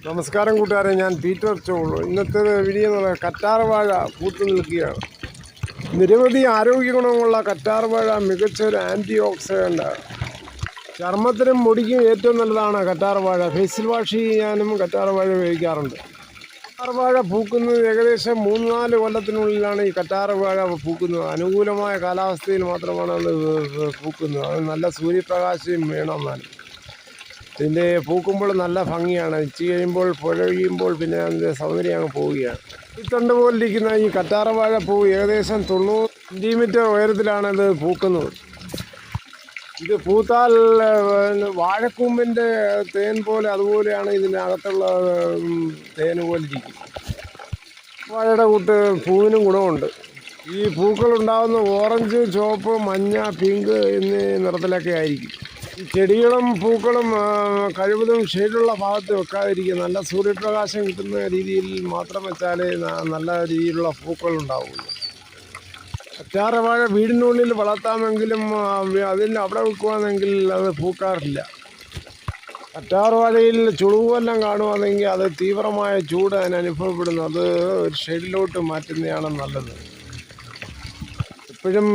നമസ്കാരം കൂട്ടുകാരെ, ഞാൻ പീറ്റർ ചോളു. ഇന്നത്തെ വീഡിയോ എന്ന് പറയുന്നത് കറ്റാർ വാഴ പൂത്തു നിൽക്കുകയാണ്. നിരവധി ആരോഗ്യ ഗുണങ്ങളുള്ള കറ്റാർ വാഴ മികച്ചൊരു ആൻറ്റി ഓക്സിഡൻ്റാണ്. ചർമ്മത്തിനും മുടിക്കും ഏറ്റവും നല്ലതാണ് കറ്റാർ വാഴ. ഫേസിൽ വാഷ് ചെയ്യാനും കറ്റാർ വാഴ ഉപയോഗിക്കാറുണ്ട്. കറ്റാർ വാഴ പൂക്കുന്നത് ഏകദേശം 3-4 കൊല്ലത്തിനുള്ളിലാണ് ഈ കറ്റാർ വാഴ പൂക്കുന്നത്. അനുകൂലമായ കാലാവസ്ഥയിൽ മാത്രമാണ് അത് പൂക്കുന്നത്. അത് നല്ല സൂര്യപ്രകാശം വേണമെന്നാണ്. ഇതിൻ്റെ പൂക്കുമ്പോൾ നല്ല ഭംഗിയാണ്. ഇച്ചി കഴിയുമ്പോൾ പുഴയുമ്പോൾ പിന്നെ അതിൻ്റെ സൗന്ദര്യം അങ്ങ് പോവുകയാണ്. ഈ തണ്ട് പോലിരിക്കുന്ന ഈ കറ്റാർ വാഴ പൂ ഏകദേശം 90 സെൻറ്റിമീറ്റർ ഉയരത്തിലാണ് ഇത് പൂക്കുന്നത്. ഇത് പൂത്താൽ വാഴക്കൂമ്പിൻ്റെ തേൻ പോലെ അതുപോലെയാണ് ഇതിനകത്തുള്ള തേൻ പോലെ ഇരിക്കും. വാഴയുടെ കൂട്ട് പൂവിനും ഗുണമുണ്ട്. ഈ പൂക്കളുണ്ടാകുന്ന ഓറഞ്ച്, ചുവപ്പ്, മഞ്ഞ, പിങ്ക് എന്നീ നിറത്തിലൊക്കെ ആയിരിക്കും. ഈ ചെടികളും പൂക്കളും കഴിവതും ഷെയ്ഡുള്ള ഭാഗത്ത് വെക്കാതിരിക്കുക. നല്ല സൂര്യപ്രകാശം കിട്ടുന്ന രീതിയിൽ മാത്രം വെച്ചാലേ നല്ല രീതിയിലുള്ള പൂക്കൾ ഉണ്ടാവുള്ളൂ. കറ്റാർ വാഴ വീടിനുള്ളിൽ വളർത്താമെങ്കിലും അതിൽ അവിടെ വെക്കുകയാണെങ്കിൽ അത് പൂക്കാറില്ല. കറ്റാർ വാഴയിൽ ചുളിവെല്ലാം കാണുകയാണെങ്കിൽ അത് തീവ്രമായ ചൂട് അതിനനുഭവപ്പെടുന്നു. അത് ഒരു ഷെയ്ഡിലോട്ട് മാറ്റുന്നതാണ് നല്ലത്. എപ്പോഴും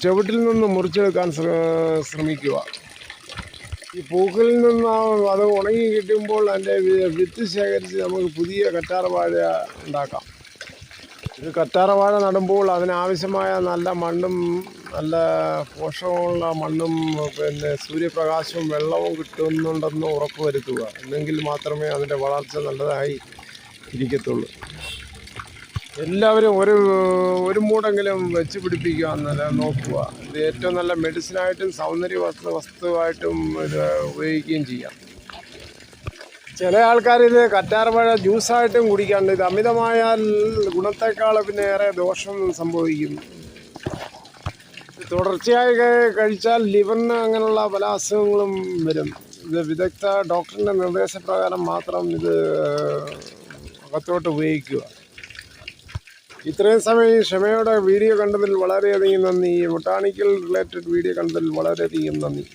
ചുവട്ടിൽ നിന്ന് മുറിച്ചെടുക്കാൻ ശ്രമിക്കുക. ഈ പൂക്കളിൽ നിന്ന് അത് ഉണങ്ങി കിട്ടുമ്പോൾ അതിൻ്റെ വിത്ത് ശേഖരിച്ച് നമുക്ക് പുതിയ കറ്റാർ വാഴ ഉണ്ടാക്കാം. ഇത് കറ്റാർ വാഴ നടുമ്പോൾ അതിനാവശ്യമായ നല്ല മണ്ണും നല്ല പോഷകമുള്ള മണ്ണും പിന്നെ സൂര്യപ്രകാശവും വെള്ളവും കിട്ടുന്നുണ്ടെന്ന് ഉറപ്പ് വരുത്തുക. എന്നെങ്കിൽ മാത്രമേ അതിൻ്റെ വളർച്ച നല്ലതായി ഇരിക്കത്തുള്ളൂ. എല്ലാവരും ഒരു മൂടെങ്കിലും വെച്ച് പിടിപ്പിക്കുക എന്നല്ല നോക്കുക. ഇത് ഏറ്റവും നല്ല മെഡിസിനായിട്ടും സൗന്ദര്യ വസ്തുവായിട്ടും ഇത് ഉപയോഗിക്കുകയും ചെയ്യാം. ചില ആൾക്കാർ ഇത് കറ്റാർ വാഴ ജ്യൂസായിട്ടും കുടിക്കാറുണ്ട്. ഇത് അമിതമായാൽ ഗുണത്തേക്കാൾ പിന്നെ ഏറെ ദോഷം സംഭവിക്കുന്നു. തുടർച്ചയായി കഴിച്ചാൽ ലിവറിന് അങ്ങനെയുള്ള പല അസുഖങ്ങളും വരും. ഇത് വിദഗ്ധ ഡോക്ടറിൻ്റെ നിർദ്ദേശപ്രകാരം മാത്രം ഇത് അകത്തോട്ട് ഉപയോഗിക്കുക. ഇത്രയും സമയം ക്ഷമയോടെ വീഡിയോ കണ്ടതിൽ വളരെയധികം നന്ദി. ബൊട്ടാണിക്കൽ റിലേറ്റഡ് വീഡിയോ കണ്ടതിൽ വളരെയധികം നന്ദി.